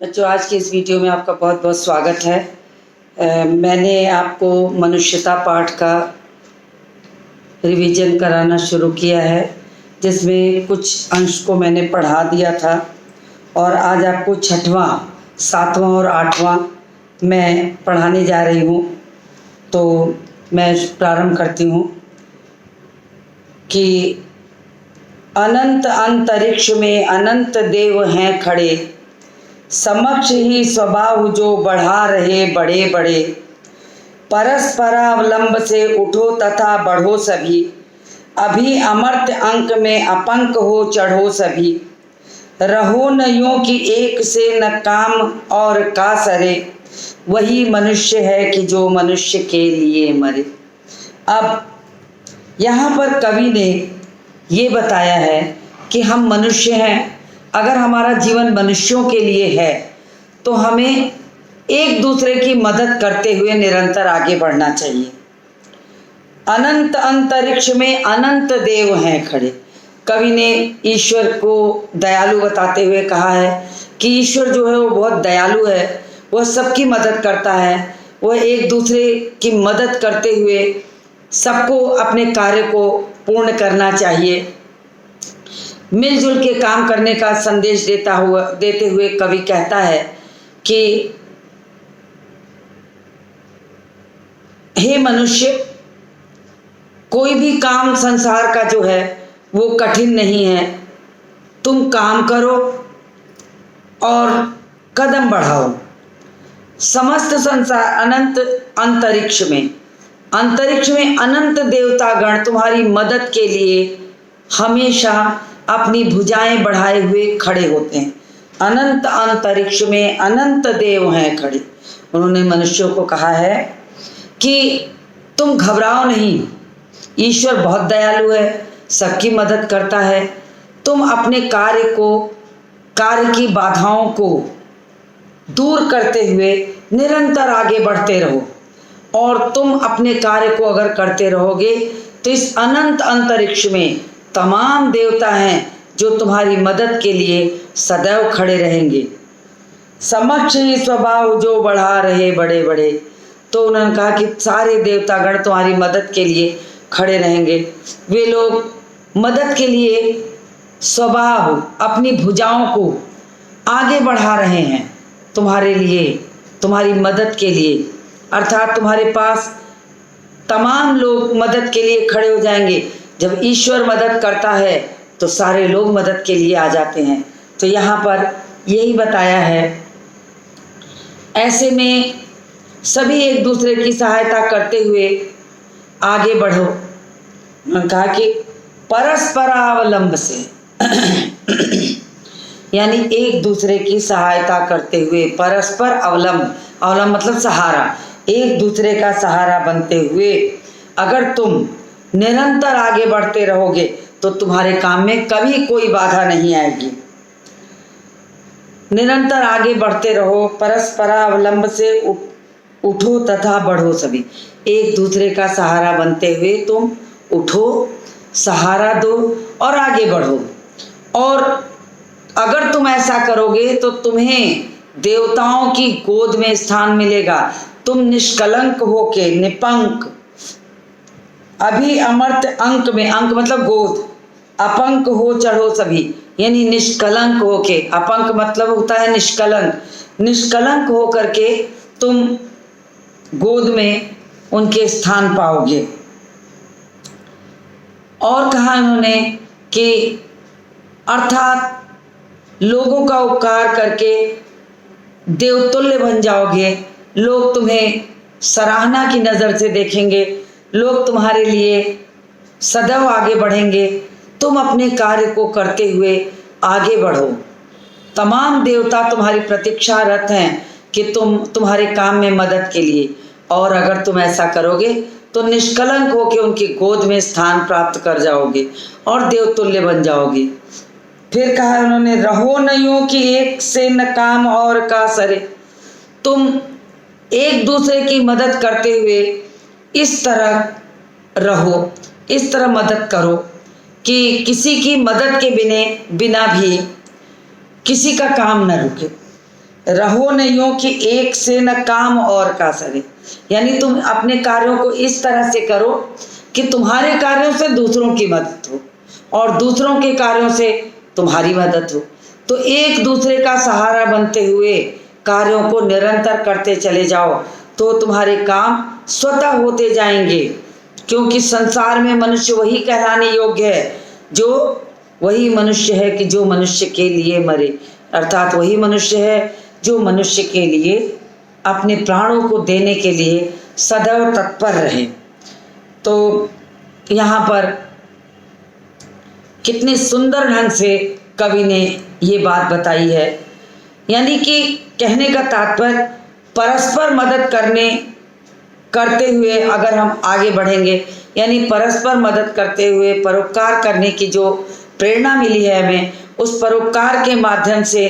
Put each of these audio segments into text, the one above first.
बच्चों, आज के इस वीडियो में आपका बहुत बहुत स्वागत है। मैंने आपको मनुष्यता पाठ का रिवीजन कराना शुरू किया है, जिसमें कुछ अंश को मैंने पढ़ा दिया था और आज आपको छठवां, सातवां और आठवां मैं पढ़ाने जा रही हूँ। तो मैं प्रारंभ करती हूँ कि अनंत अंतरिक्ष में अनंत देव हैं खड़े, समक्ष ही स्वभाव जो बढ़ा रहे बड़े बड़े। परस्परावलंब से उठो तथा बढ़ो सभी, अभी अमर्त्य अंक में अपंक हो चढ़ो सभी। रहो न यूं कि एक से न काम और का सरे, वही मनुष्य है कि जो मनुष्य के लिए मरे। अब यहाँ पर कवि ने ये बताया है कि हम मनुष्य हैं। अगर हमारा जीवन मनुष्यों के लिए है तो हमें एक दूसरे की मदद करते हुए निरंतर आगे बढ़ना चाहिए। अनंत अंतरिक्ष में अनंत देव हैं खड़े। कवि ने ईश्वर को दयालु बताते हुए कहा है कि ईश्वर जो है वो बहुत दयालु है, वह सबकी मदद करता है। वह एक दूसरे की मदद करते हुए सबको अपने कार्य को पूर्ण करना चाहिए। मिलजुल के काम करने का संदेश देते हुए कवि कहता है कि हे मनुष्य, कोई भी काम संसार का जो है वो कठिन नहीं है। तुम काम करो और कदम बढ़ाओ। समस्त संसार अनंत अंतरिक्ष में अनंत देवता गण तुम्हारी मदद के लिए हमेशा अपनी भुजाएं बढ़ाए हुए खड़े होते हैं। अनंत अंतरिक्ष में अनंत देव हैं खड़े। उन्होंने मनुष्यों को कहा है कि तुम घबराओ नहीं, ईश्वर बहुत दयालु है, सबकी मदद करता है। तुम अपने कार्य की बाधाओं को दूर करते हुए निरंतर आगे बढ़ते रहो, और तुम अपने कार्य को अगर करते रहोगे तो इस अनंत अंतरिक्ष में तमाम देवता हैं जो तुम्हारी मदद के लिए सदैव खड़े रहेंगे। समक्ष ही स्वभाव जो बढ़ा रहे बड़े बड़े। तो उन्होंने कहा कि सारे देवतागण तुम्हारी मदद के लिए खड़े रहेंगे। वे लोग मदद के लिए स्वभाव अपनी भुजाओं को आगे बढ़ा रहे हैं तुम्हारे लिए, तुम्हारी मदद के लिए। अर्थात तुम्हारे पास तमाम लोग मदद के लिए खड़े हो जाएंगे। जब ईश्वर मदद करता है तो सारे लोग मदद के लिए आ जाते हैं। तो यहाँ पर यही बताया है। ऐसे में सभी एक दूसरे की सहायता करते हुए आगे बढ़ो। उन्होंने कहा कि परस्परावलंब से यानी एक दूसरे की सहायता करते हुए, परस्पर अवलंब, अवलंब मतलब सहारा, एक दूसरे का सहारा बनते हुए अगर तुम निरंतर आगे बढ़ते रहोगे तो तुम्हारे काम में कभी कोई बाधा नहीं आएगी। निरंतर आगे बढ़ते रहो, परस्परावलंब से उठो तथा बढ़ो सभी। एक दूसरे का सहारा बनते हुए तुम उठो, सहारा दो और आगे बढ़ो। और अगर तुम ऐसा करोगे तो तुम्हें देवताओं की गोद में स्थान मिलेगा। तुम निष्कलंक होके, निपंक, अभी अमर्त्य अंक में, अंक मतलब गोद, अपंक हो चढ़ो सभी, यानी निष्कलंक होके। अपंक मतलब होता है निष्कलंक। निष्कलंक हो करके तुम गोद में उनके स्थान पाओगे। और कहा उन्होंने कि अर्थात लोगों का उपकार करके देवतुल्य बन जाओगे। लोग तुम्हें सराहना की नज़र से देखेंगे, लोग तुम्हारे लिए सदैव आगे बढ़ेंगे। तुम अपने कार्य को करते हुए आगे बढ़ो। तमाम देवता तुम्हारी प्रतीक्षारत हैं कि तुम्हारे काम में मदद के लिए। और अगर तुम ऐसा करोगे तो निष्कलंक होकर उनकी गोद में स्थान प्राप्त कर जाओगे और देवतुल्य बन जाओगे। फिर कहा उन्होंने, रहो न यूं कि एक से न काम और का सरे। तुम एक दूसरे की मदद करते हुए इस तरह रहो, इस तरह मदद करो कि किसी की मदद के बिना भी किसी का काम न रुके। रहो न यूं कि एक से न काम और का सरे, यानी तुम अपने कार्यों को इस तरह से करो कि तुम्हारे कार्यों से दूसरों की मदद हो और दूसरों के कार्यों से तुम्हारी मदद हो। तो एक दूसरे का सहारा बनते हुए कार्यों को निरंतर करते चले जाओ तो तुम्हारे काम स्वतः होते जाएंगे, क्योंकि संसार में मनुष्य वही कहलाने योग्य है जो वही मनुष्य है कि जो मनुष्य के लिए मरे, अर्थात वही मनुष्य है जो मनुष्य के लिए अपने प्राणों को देने के लिए सदैव तत्पर रहे। तो यहाँ पर कितने सुंदर ढंग से कवि ने ये बात बताई है, यानी कि कहने का तात्पर्य परस्पर मदद करते हुए अगर हम आगे बढ़ेंगे, यानी परस्पर मदद करते हुए परोपकार करने की जो प्रेरणा मिली है हमें, उस परोपकार के माध्यम से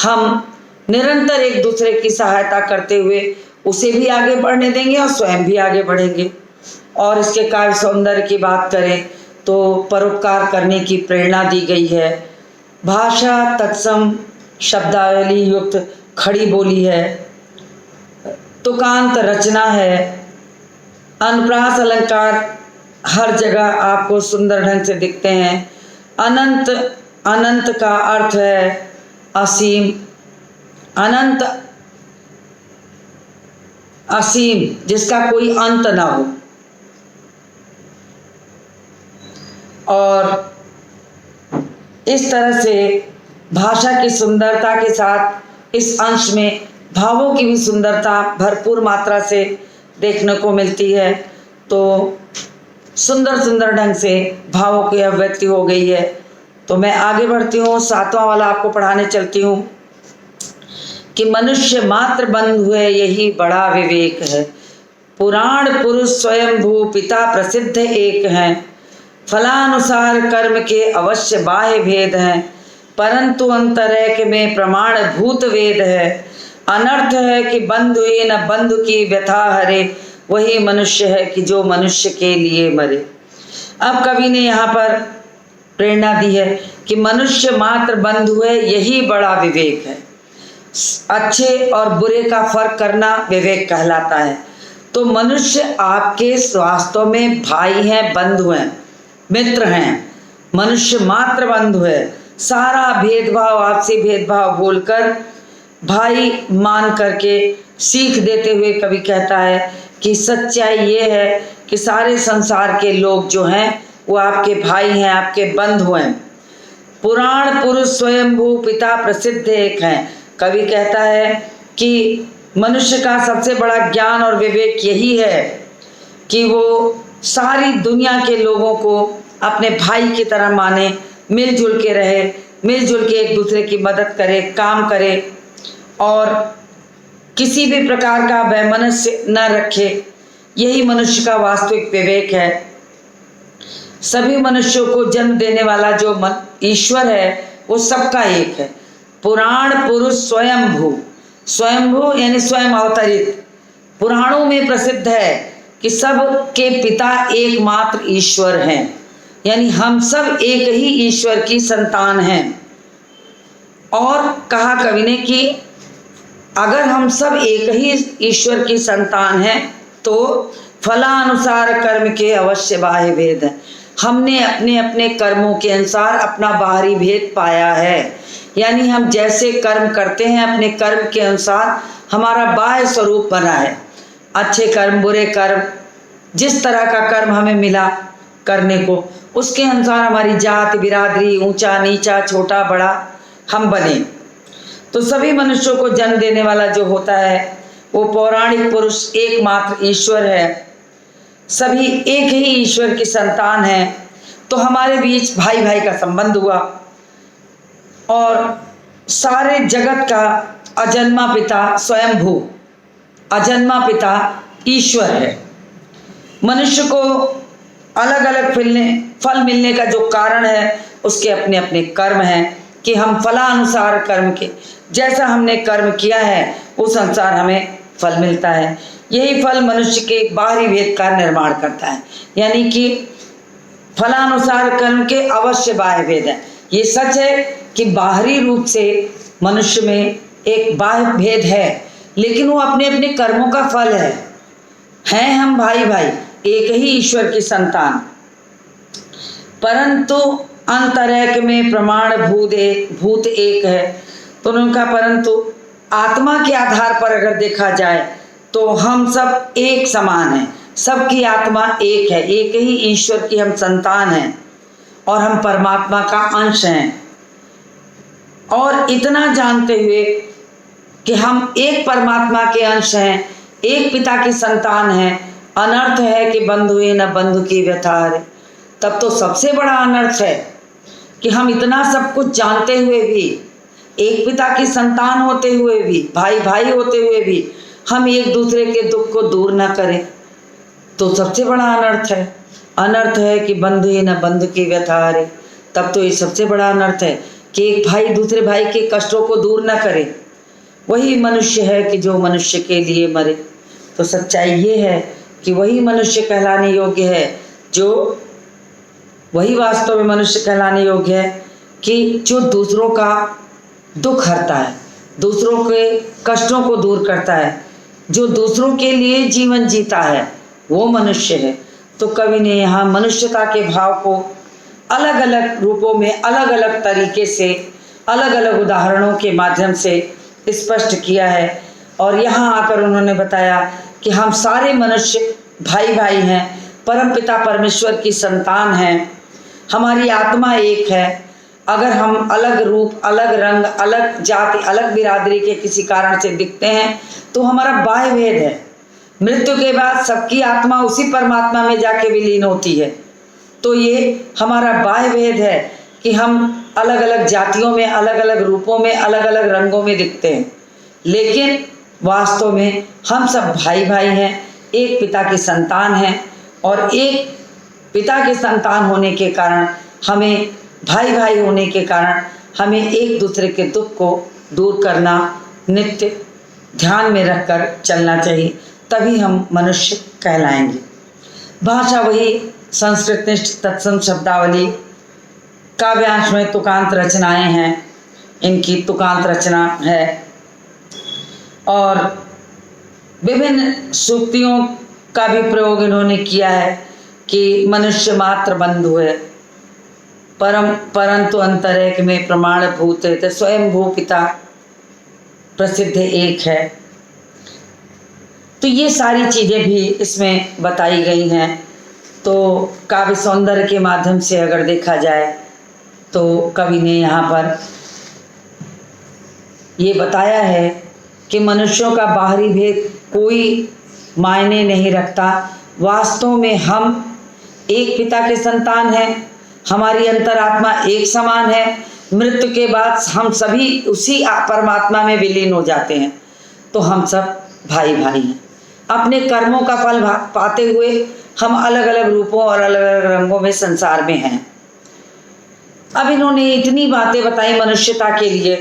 हम निरंतर एक दूसरे की सहायता करते हुए उसे भी आगे बढ़ने देंगे और स्वयं भी आगे बढ़ेंगे। और इसके काव्य सौंदर्य की बात करें तो परोपकार करने की प्रेरणा दी गई है। भाषा तत्सम शब्दावली युक्त खड़ी बोली है, तुकांत रचना है, अनुप्रास अलंकार हर जगह आपको सुंदर ढंग से दिखते हैं। अनंत, अनंत का अर्थ है असीम, अनंत असीम जिसका कोई अंत ना हो। और इस तरह से भाषा की सुंदरता के साथ इस अंश में भावों की भी सुंदरता भरपूर मात्रा से देखने को मिलती है। तो सुंदर सुंदर ढंग से भावों की अभिव्यक्ति हो गई है। तो मैं आगे बढ़ती हूँ, 7वां वाला आपको पढ़ाने चलती हूँ कि मनुष्य मात्र बंधु है यही बड़ा विवेक है, पुराण पुरुष स्वयंभू पिता प्रसिद्ध एक हैं, फलानुसार कर्म के अवश्य बाह्य भेद हैं, परंतु अंतरैक में प्रमाण भूत वेद है, अनर्थ है कि बंधु न बंधु की व्यथा हरे, वही मनुष्य है कि जो मनुष्य के लिए मरे। अब कवि ने यहाँ पर प्रेरणा दी है कि मनुष्य मात्र बंधु है यही बड़ा विवेक है। अच्छे और बुरे का फर्क करना विवेक कहलाता है। तो मनुष्य आपके वास्तव में भाई हैं, बंधु हैं, मित्र हैं। मनुष्य मात्र बंधु है, सारा भेदभाव आपसे भेदभाव बोलकर भाई मान करके सीख देते हुए कवि कहता है कि सच्चाई ये है कि सारे संसार के लोग जो हैं वो आपके भाई हैं, आपके बंधु हैं। पुराण पुरुष स्वयंभू पिता प्रसिद्ध एक हैं। कवि कहता है कि मनुष्य का सबसे बड़ा ज्ञान और विवेक यही है कि वो सारी दुनिया के लोगों को अपने भाई की तरह माने, मिलजुल के रहे, मिलजुल के एक दूसरे की मदद करे, काम करे और किसी भी प्रकार का वैमनस्य न रखे। यही मनुष्य का वास्तविक विवेक है। सभी मनुष्यों को जन्म देने वाला जो ईश्वर है वो सबका एक है। पुराण पुरुष स्वयंभू, स्वयंभू यानी स्वयं अवतरित, पुराणों में प्रसिद्ध है कि सब के पिता एकमात्र ईश्वर हैं, यानी हम सब एक ही ईश्वर की संतान हैं। और कहा कवि ने कि अगर हम सब एक ही ईश्वर की संतान हैं तो फलानुसार कर्म के अवश्य बाह्य भेद है। हमने अपने अपने कर्मों के अनुसार अपना बाहरी भेद पाया है, यानी हम जैसे कर्म करते हैं अपने कर्म के अनुसार हमारा बाह्य स्वरूप बना है। अच्छे कर्म, बुरे कर्म, जिस तरह का कर्म हमें मिला करने को उसके अनुसार हमारी जात, बिरादरी, ऊंचा नीचा, छोटा बड़ा हम बने। तो सभी मनुष्यों को जन्म देने वाला जो होता है वो पौराणिक पुरुष एकमात्र ईश्वर है। सभी एक ही ईश्वर की संतान हैं। तो हमारे बीच भाई भाई का संबंध हुआ और सारे जगत का अजन्मा पिता स्वयंभू, अजन्मा पिता ईश्वर है। मनुष्य को अलग अलग फल मिलने का जो कारण है उसके अपने अपने कर्म हैं कि हम फलानुसार कर्म के, जैसा हमने कर्म किया है उस अनुसार हमें फल मिलता है। यही फल मनुष्य के बाहरी भेद का निर्माण करता है, यानी कि फलानुसार कर्म के अवश्य बाह्य भेद है। ये सच है कि बाहरी रूप से मनुष्य में एक बाह्य भेद है, लेकिन वो अपने अपने कर्मों का फल है। हैं हम भाई भाई, एक ही ईश्वर की संतान, परंतु अंतरैक में प्रमाण भूत एक है। तो उनका परंतु आत्मा के आधार पर अगर देखा जाए तो हम सब एक समान हैं, सबकी आत्मा एक है, एक ही ईश्वर की हम संतान हैं और हम परमात्मा का अंश हैं। और इतना जानते हुए कि हम एक परमात्मा के अंश हैं, एक पिता की संतान हैं, अनर्थ है कि बंधुए न बंधु की व्यथा हरे। तब तो सबसे बड़ा अनर्थ है कि हम इतना सब कुछ जानते हुए भी, एक पिता की संतान होते हुए भी, भाई भाई होते हुए भी हम एक दूसरे के दुख को दूर न करें, तो सबसे बड़ा अनर्थ है। अनर्थ है कि बंधुए न बंधु की व्यथा हरे। तब तो ये सबसे बड़ा अनर्थ है कि एक भाई दूसरे भाई के कष्टों को दूर न करे। वही मनुष्य है कि जो मनुष्य के लिए मरे। तो सच्चाई ये है कि वही मनुष्य कहलाने योग्य है, जो वही वास्तव में मनुष्य कहलाने योग्य है कि जो दूसरों का दुख हरता है, दूसरों के कष्टों को दूर करता है, जो दूसरों के लिए जीवन जीता है, वो मनुष्य है। तो कवि ने यहाँ मनुष्यता के भाव को अलग अलग रूपों में, अलग अलग तरीके से, अलग अलग उदाहरणों के माध्यम से स्पष्ट किया है। और यहाँ आकर उन्होंने बताया कि हम सारे मनुष्य भाई भाई हैं, परमपिता परमेश्वर की संतान हैं, हमारी आत्मा एक है। अगर हम अलग रूप, अलग रंग, अलग जाति, अलग बिरादरी के किसी कारण से दिखते हैं तो हमारा बाह्य भेद है। मृत्यु के बाद सबकी आत्मा उसी परमात्मा में जाके विलीन होती है। तो ये हमारा बाह्य भेद है कि हम अलग अलग जातियों में, अलग अलग रूपों में, अलग अलग रंगों में दिखते हैं, लेकिन वास्तव में हम सब भाई भाई हैं, एक पिता की संतान हैं। और एक पिता की संतान होने के कारण, हमें भाई भाई होने के कारण, हमें एक दूसरे के दुख को दूर करना नित्य ध्यान में रखकर चलना चाहिए, तभी हम मनुष्य कहलाएंगे। भाषा वही संस्कृतनिष्ठ तत्सम शब्दावली, काव्यांश में तुकांत रचनाएं हैं, इनकी तुकांत रचना है। और विभिन्न सूक्तियों का भी प्रयोग इन्होंने किया है कि मनुष्य मात्र बंधु है, परंतु अंतरैक में प्रमाण भूत है। तो स्वयं भू पिता प्रसिद्ध एक है। तो ये सारी चीज़ें भी इसमें बताई गई हैं। तो काव्य सौंदर्य के माध्यम से अगर देखा जाए तो कवि ने यहाँ पर ये बताया है कि मनुष्यों का बाहरी भेद कोई मायने नहीं रखता। वास्तव में हम एक पिता के संतान हैं, हमारी अंतरात्मा एक समान है। मृत्यु के बाद हम सभी उसी परमात्मा में विलीन हो जाते हैं। तो हम सब भाई भाई हैं। अपने कर्मों का फल पाते हुए हम अलग अलग रूपों और अलग अलग रंगों में संसार में हैं। अब इन्होंने इतनी बातें बताई मनुष्यता के लिए,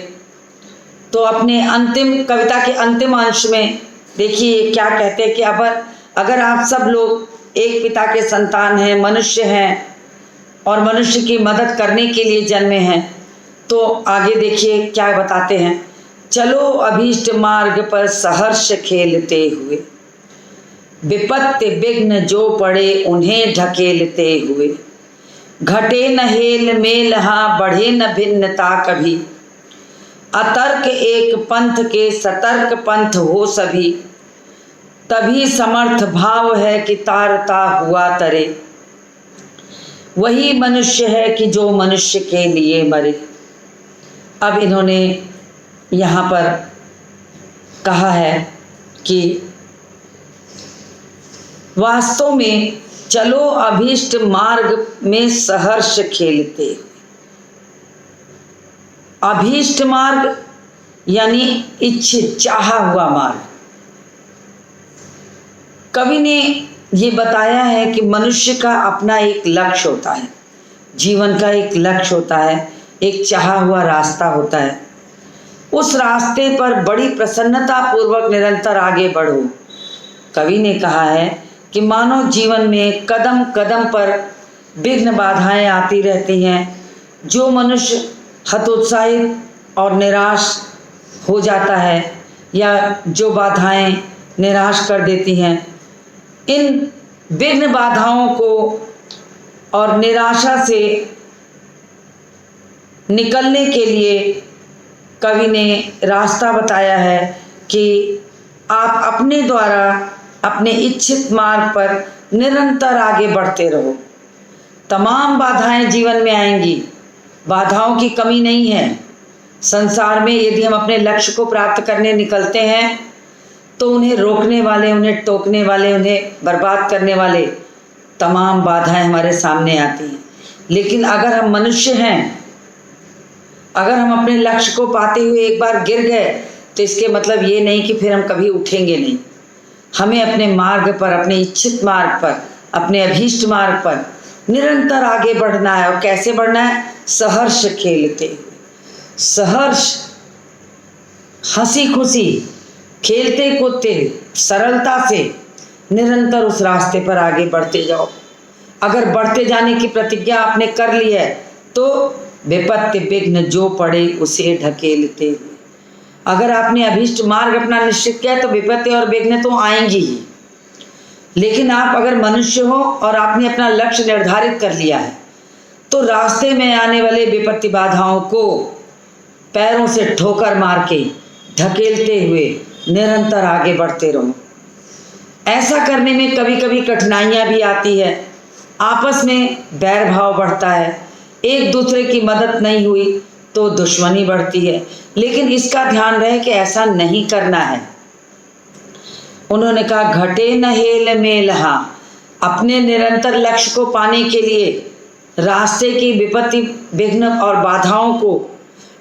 तो अपने अंतिम कविता के अंतिम अंश में देखिए क्या कहते हैं कि अगर आप सब लोग एक पिता के संतान हैं, मनुष्य हैं और मनुष्य की मदद करने के लिए जन्मे हैं, तो आगे देखिए क्या बताते हैं। चलो अभीष्ट मार्ग पर सहर्ष खेलते हुए, विपत्ति विघ्न जो पड़े उन्हें ढकेलते हुए, घटे न हेल मेल हाँ बढ़े न भिन्नता कभी, अतर्क एक पंथ के सतर्क पंथ हो सभी, तभी समर्थ भाव है कि तारता हुआ तरे, वही मनुष्य है कि जो मनुष्य के लिए मरे। अब इन्होंने यहाँ पर कहा है कि वास्तव में चलो अभीष्ट मार्ग में सहर्ष खेलते। अभीष्ट मार्ग यानी इच्छित, चाहा हुआ मार्ग। कवि ने ये बताया है कि मनुष्य का अपना एक लक्ष्य होता है, जीवन का एक लक्ष्य होता है, एक चाहा हुआ रास्ता होता है। उस रास्ते पर बड़ी प्रसन्नता पूर्वक निरंतर आगे बढ़ो। कवि ने कहा है कि मानव जीवन में कदम कदम पर विघ्न बाधाएं आती रहती हैं। जो मनुष्य हतोत्साहित और निराश हो जाता है या जो बाधाएं निराश कर देती हैं, इन विघ्न बाधाओं को और निराशा से निकलने के लिए कवि ने रास्ता बताया है कि आप अपने द्वारा अपने इच्छित मार्ग पर निरंतर आगे बढ़ते रहो। तमाम बाधाएं जीवन में आएंगी, बाधाओं की कमी नहीं है। संसार में यदि हम अपने लक्ष्य को प्राप्त करने निकलते हैं तो उन्हें रोकने वाले, उन्हें टोकने वाले, उन्हें बर्बाद करने वाले तमाम बाधाएं हमारे सामने आती हैं। लेकिन अगर हम मनुष्य हैं, अगर हम अपने लक्ष्य को पाते हुए एक बार गिर गए तो इसके मतलब ये नहीं कि फिर हम कभी उठेंगे नहीं। हमें अपने मार्ग पर, अपने इच्छित मार्ग पर, अपने अभीष्ट मार्ग पर निरंतर आगे बढ़ना है। और कैसे बढ़ना है? सहर्ष खेलते हुए, सहर्ष, हंसी खुशी, खेलते कूदते, सरलता से निरंतर उस रास्ते पर आगे बढ़ते जाओ। अगर बढ़ते जाने की प्रतिज्ञा आपने कर ली है तो विपत्ति विघ्न जो पड़े उसे ढकेलते हुए। अगर आपने अभीष्ट मार्ग अपना निश्चित किया तो विपत्ति और विघ्न तो आएंगी ही। लेकिन आप अगर मनुष्य हो और आपने अपना लक्ष्य निर्धारित कर लिया है तो रास्ते में आने वाले विपत्ति बाधाओं को पैरों से ठोकर मार के ढकेलते हुए निरंतर आगे बढ़ते रहो। ऐसा करने में कभी कभी कठिनाइयाँ भी आती है, आपस में बैर भाव बढ़ता है, एक दूसरे की मदद नहीं हुई तो दुश्मनी बढ़ती है। लेकिन इसका ध्यान रहे कि ऐसा नहीं करना है। उन्होंने कहा घटे न हेल मेलहा, अपने निरंतर लक्ष्य को पाने के लिए रास्ते की विपत्ति विघ्न और बाधाओं को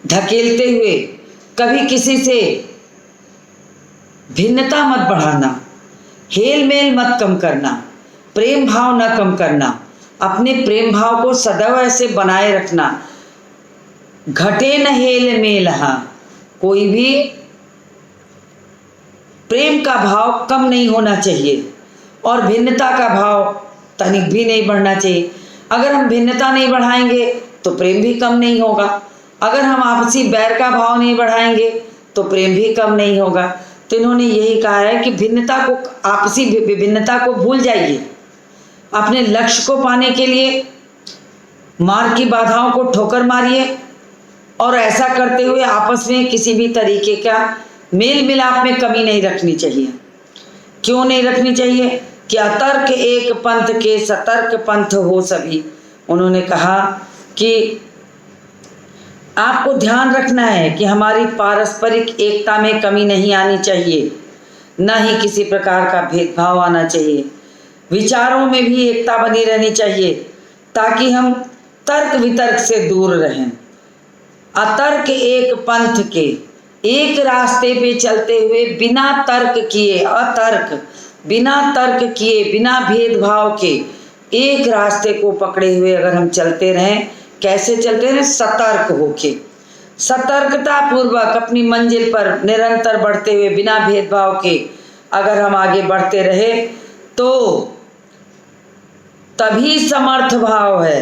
ढकेलते हुए कभी किसी से भिन्नता मत बढ़ाना, हेल मेल मत कम करना, प्रेम भाव न कम करना, अपने प्रेम भाव को सदैव ऐसे बनाए रखना। घटे न हेल मेलहा, कोई भी प्रेम का भाव कम नहीं होना चाहिए और भिन्नता का भाव तनिक भी नहीं बढ़ना चाहिए। अगर हम भिन्नता नहीं बढ़ाएंगे तो प्रेम भी कम नहीं होगा। अगर हम आपसी बैर का भाव नहीं बढ़ाएंगे तो प्रेम भी कम नहीं होगा। तो इन्होंने यही कहा है कि भिन्नता को, आपसी विभिन्नता को भूल जाइए। अपने लक्ष्य को पाने के लिए मार्ग की बाधाओं को ठोकर मारिए और ऐसा करते हुए आपस में किसी भी तरीके का मेल मिलाप में कमी नहीं रखनी चाहिए। क्यों नहीं रखनी चाहिए? कि अतर्क एक पंथ के सतर्क पंथ हो सभी। उन्होंने कहा कि आपको ध्यान रखना है कि हमारी पारस्परिक एकता में कमी नहीं आनी चाहिए, न ही किसी प्रकार का भेदभाव आना चाहिए। विचारों में भी एकता बनी रहनी चाहिए ताकि हम तर्क वितर्क से दूर रहें। अतर्क एक पंथ के, एक रास्ते पे चलते हुए बिना तर्क किए, अतर्क, बिना तर्क किए, बिना भेदभाव के एक रास्ते को पकड़े हुए अगर हम चलते रहें, कैसे चलते रहें? सतर्क होके, सतर्कता पूर्वक अपनी मंजिल पर निरंतर बढ़ते हुए बिना भेदभाव के अगर हम आगे बढ़ते रहे तो तभी समर्थ भाव है।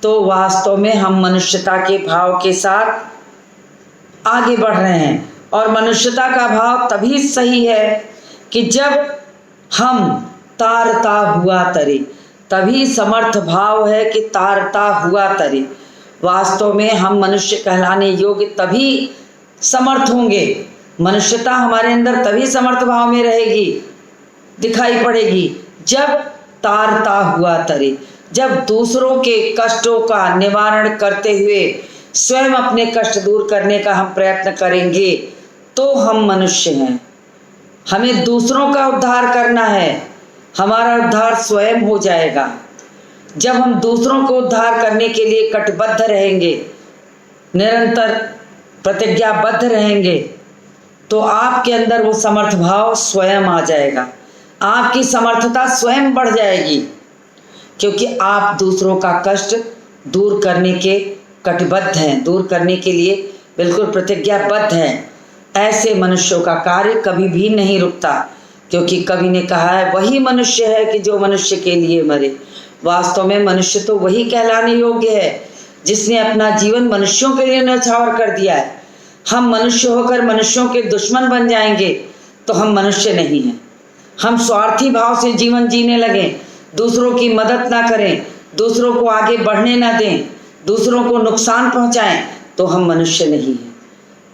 तो वास्तव में हम मनुष्यता के भाव के साथ आगे बढ़ रहे हैं। और मनुष्यता का भाव तभी सही है कि जब हम तारता हुआ तरे, तभी समर्थ भाव है कि तारता हुआ तरे। वास्तव में हम मनुष्य कहलाने योग्य तभी समर्थ होंगे, मनुष्यता हमारे अंदर तभी समर्थ भाव में रहेगी, दिखाई पड़ेगी, जब तारता हुआ तरे, जब दूसरों के कष्टों का निवारण करते हुए स्वयं अपने कष्ट दूर करने का हम प्रयत्न करेंगे तो हम मनुष्य हैं। हमें दूसरों का उद्धार करना है, हमारा उद्धार स्वयं हो जाएगा। जब हम दूसरों को उद्धार करने के लिए कटिबद्ध रहेंगे, निरंतर प्रतिज्ञाबद्ध रहेंगे, तो आपके अंदर वो समर्थ भाव स्वयं आ जाएगा, आपकी समर्थता स्वयं बढ़ जाएगी, क्योंकि आप दूसरों का कष्ट दूर करने के कटिबद्ध हैं, दूर करने के लिए बिल्कुल प्रतिज्ञाबद्ध हैं। ऐसे मनुष्यों का कार्य कभी भी नहीं रुकता, क्योंकि कवि ने कहा है वही मनुष्य है कि जो मनुष्य के लिए मरे। वास्तव में मनुष्य तो वही कहलाने योग्य है जिसने अपना जीवन मनुष्यों के लिए न्यौछावर कर दिया है, हम मनुष्य होकर मनुष्यों के दुश्मन बन जाएंगे तो हम मनुष्य नहीं हैं। हम स्वार्थी भाव से जीवन जीने लगे, दूसरों की मदद ना करें, दूसरों को आगे बढ़ने ना दें, दूसरों को नुकसान पहुंचाएं तो हम मनुष्य नहीं हैं।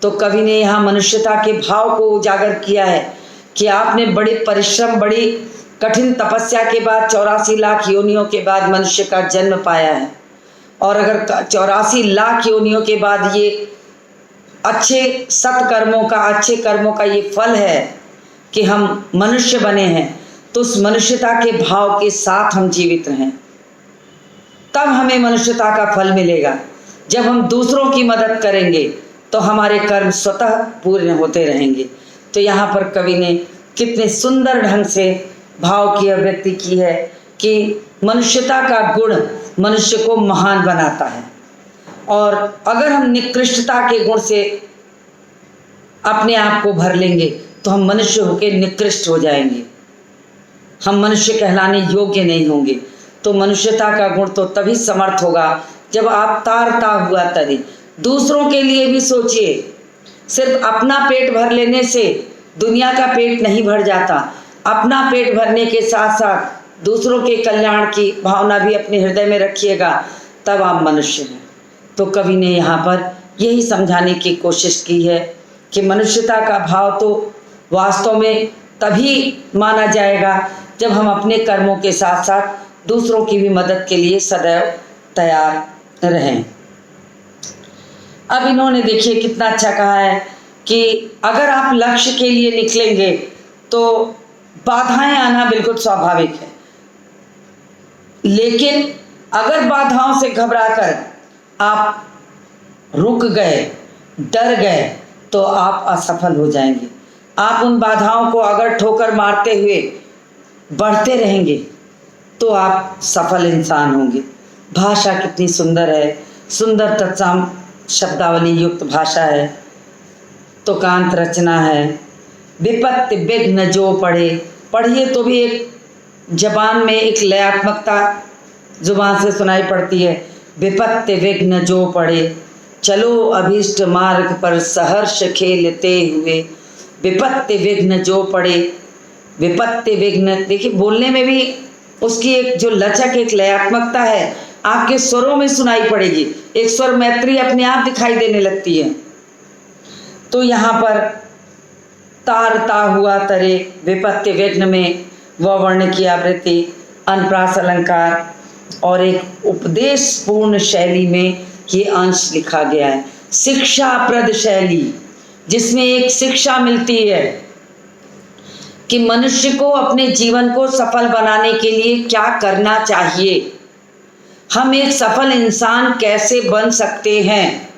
तो कवि ने यहाँ मनुष्यता के भाव को उजागर किया है कि आपने बड़े परिश्रम, बड़ी कठिन तपस्या के बाद 84 लाख योनियों के बाद मनुष्य का जन्म पाया है। और अगर 84 लाख योनियों के बाद ये अच्छे सत्कर्मों का, अच्छे कर्मों का ये फल है कि हम मनुष्य बने हैं, तो उस मनुष्यता के भाव के साथ हम जीवित रहें, तब हमें मनुष्यता का फल मिलेगा। जब हम दूसरों की मदद करेंगे तो हमारे कर्म स्वतः पूर्ण होते रहेंगे। तो यहाँ पर कवि ने कितने सुंदर ढंग से भाव की अभिव्यक्ति की है कि मनुष्यता का गुण मनुष्य को महान बनाता है, और अगर हम निकृष्टता के गुण से अपने आप को भर लेंगे तो हम मनुष्य होकर निकृष्ट हो जाएंगे, हम मनुष्य कहलाने योग्य नहीं होंगे। तो मनुष्यता का गुण तो तभी समर्थ होगा जब आप तारता हुआ तरे दूसरों के लिए भी सोचिए। सिर्फ अपना पेट भर लेने से दुनिया का पेट नहीं भर जाता, अपना पेट भरने के साथ साथ दूसरों के कल्याण की भावना भी अपने हृदय में रखिएगा, तब आप मनुष्य हैं। तो कवि ने यहाँ पर यही समझाने की कोशिश की है कि मनुष्यता का भाव तो वास्तव में तभी माना जाएगा जब हम अपने कर्मों के साथ साथ दूसरों की भी मदद के लिए सदैव तैयार रहें। अब इन्होंने देखिए कितना अच्छा कहा है कि अगर आप लक्ष्य के लिए निकलेंगे तो बाधाएं आना बिल्कुल स्वाभाविक है, लेकिन अगर बाधाओं से घबराकर आप रुक गए, डर गए, तो आप असफल हो जाएंगे। आप उन बाधाओं को अगर ठोकर मारते हुए बढ़ते रहेंगे तो आप सफल इंसान होंगे। भाषा कितनी सुंदर है, सुंदर तत्सम शब्दावली युक्त भाषा है, तुकांत रचना है। विपत्ति विघ्न जो पढ़िए तो भी एक जबान में एक लयात्मकता जुबान से सुनाई पड़ती है। विपत्ति विघ्न जो पड़े, चलो अभीष्ट मार्ग पर सहर्ष खेलते हुए। विपत्ति विघ्न जो पड़े, विपत्ति विघ्न, देखिए बोलने में भी उसकी एक जो लचक, एक लयात्मकता है, आपके स्वरों में सुनाई पड़ेगी। एक स्वर मैत्री अपने आप दिखाई देने लगती है। तो यहाँ पर तारता हुआ तरे, विपत्ति विघ्न में व वर्ण की आवृत्ति, अनुप्रास अलंकार और एक उपदेश पूर्ण शैली में ये अंश लिखा गया है। शिक्षाप्रद शैली, जिसमें एक शिक्षा मिलती है कि मनुष्य को अपने जीवन को सफल बनाने के लिए क्या करना चाहिए, हम एक सफल इंसान कैसे बन सकते हैं।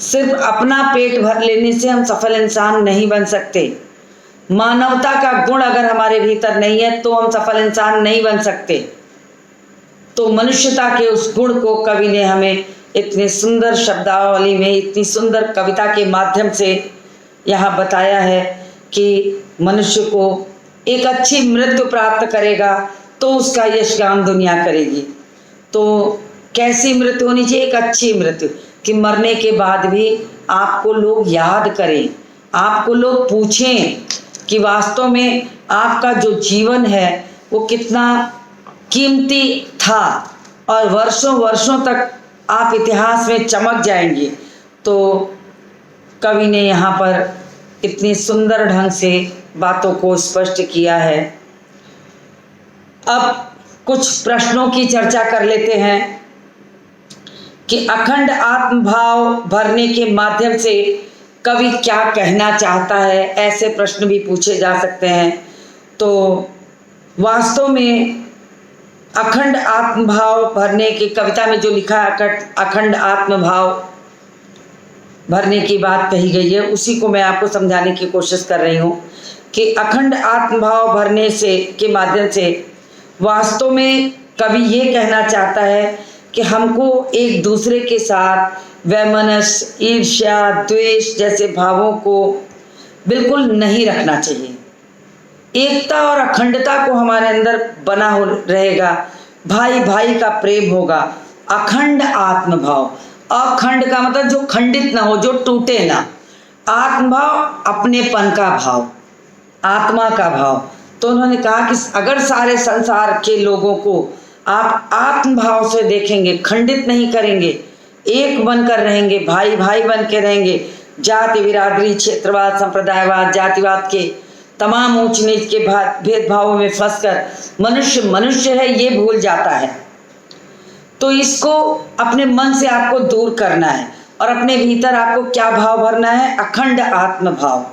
सिर्फ अपना पेट भर लेने से हम सफल इंसान नहीं बन सकते। मानवता का गुण अगर हमारे भीतर नहीं है तो हम सफल इंसान नहीं बन सकते। तो मनुष्यता के उस गुण को कवि ने हमें इतने सुंदर शब्दावली में, इतनी सुंदर कविता के माध्यम से यहाँ बताया है कि मनुष्य को एक अच्छी मृत्यु प्राप्त करेगा तो उसका यशगान दुनिया करेगी। तो कैसी मृत्यु होनी चाहिए? एक अच्छी मृत्यु, कि मरने के बाद भी आपको लोग याद करें, आपको लोग पूछें कि वास्तव में आपका जो जीवन है वो कितना कीमती था, और वर्षों वर्षों तक आप इतिहास में चमक जाएंगे। तो कवि ने यहाँ पर इतनी सुंदर ढंग से बातों को स्पष्ट किया है। अब कुछ प्रश्नों की चर्चा कर लेते हैं कि अखंड आत्मभाव भरने के माध्यम से कवि क्या कहना चाहता है। ऐसे प्रश्न भी पूछे जा सकते हैं। तो वास्तव में अखंड आत्मभाव भरने की कविता में जो लिखा है, अखंड आत्मभाव भरने की बात कही गई है, उसी को मैं आपको समझाने की कोशिश कर रही हूँ कि अखंड आत्मभाव भरने से के माध्यम से वास्तव में कवि ये कहना चाहता है कि हमको एक दूसरे के साथ वैमनस्य, ईर्ष्या, द्वेष जैसे भावों को बिल्कुल नहीं रखना चाहिए। एकता और अखंडता को हमारे अंदर बना हो रहेगा, भाई भाई का प्रेम होगा। अखंड आत्मभाव, अखंड का मतलब जो खंडित ना हो, जो टूटे ना। आत्मभाव अपनेपन का भाव, आत्मा का भाव। तो उन्होंने कहा कि अगर सारे संसार के लोगों को आप आत्मभाव से देखेंगे, खंडित नहीं करेंगे, एक बनकर रहेंगे, भाई भाई बन के रहेंगे, जाति बिरादरी क्षेत्रवाद संप्रदायवाद जातिवाद के तमाम ऊंच नीच के भेदभावों में फंसकर मनुष्य मनुष्य है ये भूल जाता है। तो इसको अपने मन से आपको दूर करना है और अपने भीतर आपको क्या भाव भरना है? अखंड आत्म भाव।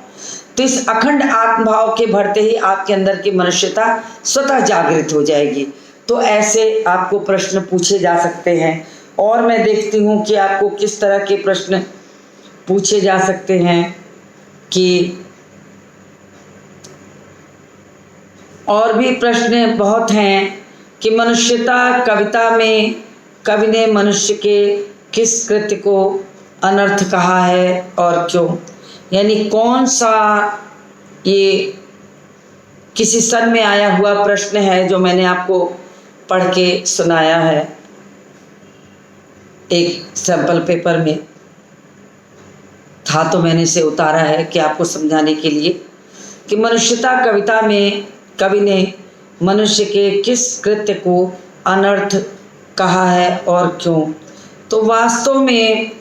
तो इस अखंड आत्म भाव के भरते ही आपके अंदर की मनुष्यता स्वतः जागृत हो जाएगी। तो ऐसे आपको प्रश्न पूछे जा सकते हैं और मैं देखती हूँ कि आपको किस तरह के प्रश्न पूछे जा सकते हैं कि और भी प्रश्न बहुत हैं कि मनुष्यता कविता में कवि ने मनुष्य के किस कृत्य को अनर्थ कहा है और क्यों, यानी कौन सा ये किसी सन में आया हुआ प्रश्न है जो मैंने आपको पढ़ के सुनाया है एक सैंपल पेपर में था, तो मैंने इसे उतारा है कि आपको समझाने के लिए कि मनुष्यता कविता में कवि ने मनुष्य के किस कृत्य को अनर्थ कहा है और क्यों। तो वास्तव में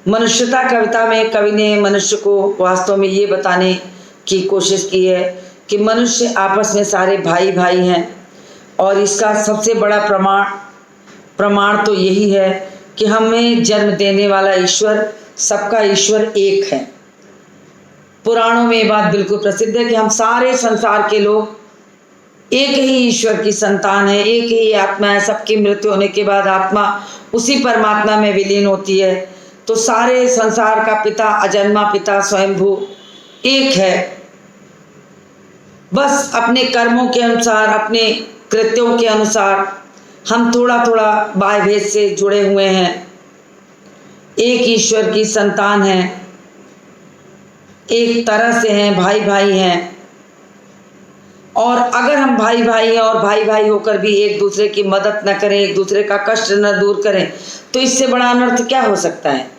मनुष्यता कविता में कवि ने मनुष्य को वास्तव में ये बताने की कोशिश की है कि मनुष्य आपस में सारे भाई भाई हैं और इसका सबसे बड़ा प्रमाण तो यही है कि हमें जन्म देने वाला ईश्वर, सबका ईश्वर एक है। पुराणों में ये बात बिल्कुल प्रसिद्ध है कि हम सारे संसार के लोग एक ही ईश्वर की संतान है, एक ही आत्मा है। सबकी मृत्यु होने के बाद आत्मा उसी परमात्मा में विलीन होती है। तो सारे संसार का पिता, अजन्मा पिता स्वयंभू एक है। बस अपने कर्मों के अनुसार, अपने कृत्यों के अनुसार हम थोड़ा थोड़ा बाह्य भेद से जुड़े हुए हैं, एक ईश्वर की संतान हैं, एक तरह से हैं, भाई भाई हैं। और अगर हम भाई भाई हैं और भाई भाई होकर भी एक दूसरे की मदद न करें, एक दूसरे का कष्ट न दूर करें, तो इससे बड़ा अनर्थ क्या हो सकता है।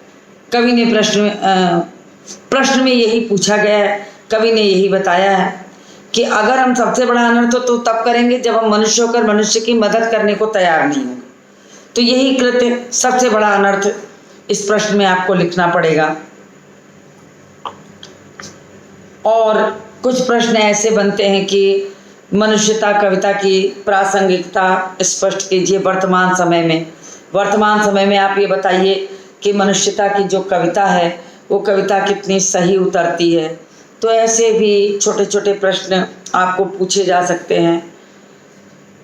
कवि ने प्रश्न में यही पूछा गया है, कवि ने यही बताया है कि अगर हम सबसे बड़ा अनर्थ तो तब करेंगे जब हम मनुष्य होकर मनुष्य की मदद करने को तैयार नहीं होंगे। तो यही कृत्य सबसे बड़ा अनर्थ इस प्रश्न में आपको लिखना पड़ेगा। और कुछ प्रश्न ऐसे बनते हैं कि मनुष्यता कविता की प्रासंगिकता स्पष्ट कीजिए वर्तमान समय में आप ये बताइए कि मनुष्यता की जो कविता है वो कविता कितनी सही उतरती है। तो ऐसे भी छोटे छोटे प्रश्न आपको पूछे जा सकते हैं।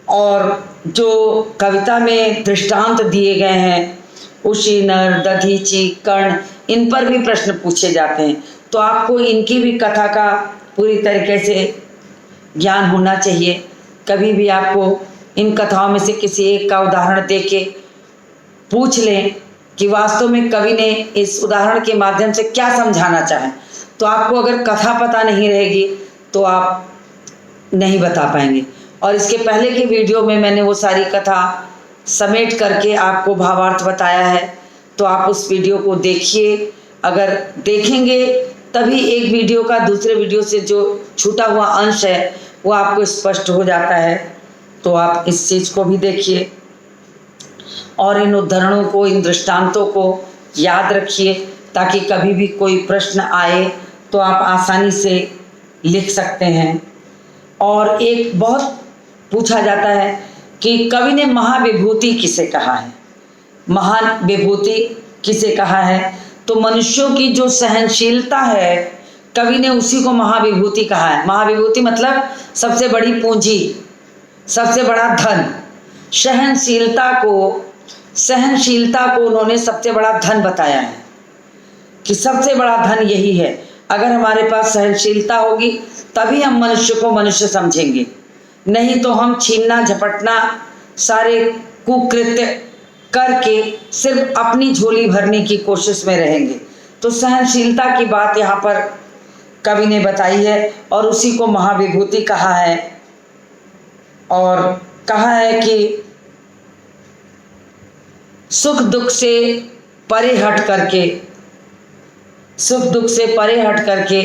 और जो कविता में दृष्टांत दिए गए हैं, उशी, नर, दधीची, कर्ण, इन पर भी प्रश्न पूछे जाते हैं। तो आपको इनकी भी कथा का पूरी तरीके से ज्ञान होना चाहिए। कभी भी आपको इन कथाओं में से किसी एक का उदाहरण देके पूछ लें कि वास्तव में कवि ने इस उदाहरण के माध्यम से क्या समझाना चाहे। तो आपको अगर कथा पता नहीं रहेगी तो आप नहीं बता पाएंगे। और इसके पहले की वीडियो में मैंने वो सारी कथा समेट करके आपको भावार्थ बताया है, तो आप उस वीडियो को देखिए। अगर देखेंगे तभी एक वीडियो का दूसरे वीडियो से जो छूटा हुआ अंश है वो आपको स्पष्ट हो जाता है। तो आप इस चीज़ को भी देखिए और इन उदाहरणों को, इन दृष्टांतों को याद रखिए ताकि कभी भी कोई प्रश्न आए तो आप आसानी से लिख सकते हैं। और एक बहुत पूछा जाता है कि कवि ने महाविभूति किसे कहा है, महान विभूति किसे कहा है। तो मनुष्यों की जो सहनशीलता है कवि ने उसी को महाविभूति कहा है। महाविभूति मतलब सबसे बड़ी पूंजी, सबसे बड़ा धन। सहनशीलता को उन्होंने सबसे बड़ा धन बताया है कि सबसे बड़ा धन यही है। अगर हमारे पास सहनशीलता होगी तभी हम मनुष्य को मनुष्य समझेंगे, नहीं तो हम छीनना झपटना सारे कुकृत्य करके सिर्फ अपनी झोली भरने की कोशिश में रहेंगे। तो सहनशीलता की बात यहाँ पर कवि ने बताई है और उसी को महाविभूति कहा है। और कहा है कि सुख दुख से परे हट करके सुख दुख से परे हट करके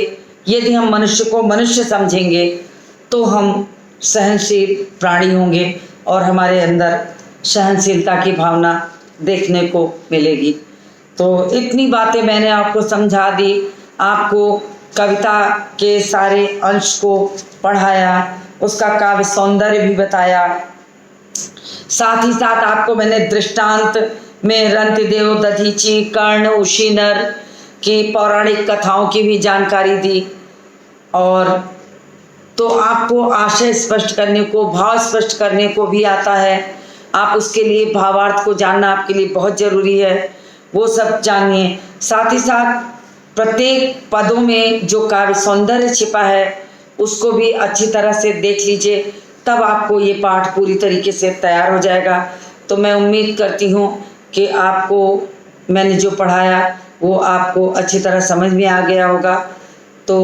यदि हम मनुष्य को मनुष्य समझेंगे तो हम सहनशील प्राणी होंगे और हमारे अंदर सहनशीलता की भावना देखने को मिलेगी। तो इतनी बातें मैंने आपको समझा दी, आपको कविता के सारे अंश को पढ़ाया, उसका काव्य सौंदर्य भी बताया, साथ ही साथ आपको मैंने दृष्टांत में रंतिदेव, दधीची, कर्ण, उशीनर की पौराणिक कथाओं की भी जानकारी दी। और तो आपको आशय स्पष्ट करने को, भाव स्पष्ट करने को भी आता है। आप उसके लिए भावार्थ को जानना आपके लिए बहुत ज़रूरी है, वो सब जानिए। साथ ही साथ प्रत्येक पदों में जो काव्य सौंदर्य छिपा है उसको भी अच्छी तरह से देख लीजिए, तब आपको ये पाठ पूरी तरीके से तैयार हो जाएगा। तो मैं उम्मीद करती हूँ कि आपको मैंने जो पढ़ाया वो आपको अच्छी तरह समझ में आ गया होगा। तो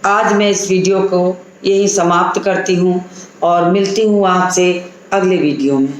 आज मैं इस वीडियो को यही समाप्त करती हूँ और मिलती हूँ आपसे अगले वीडियो में।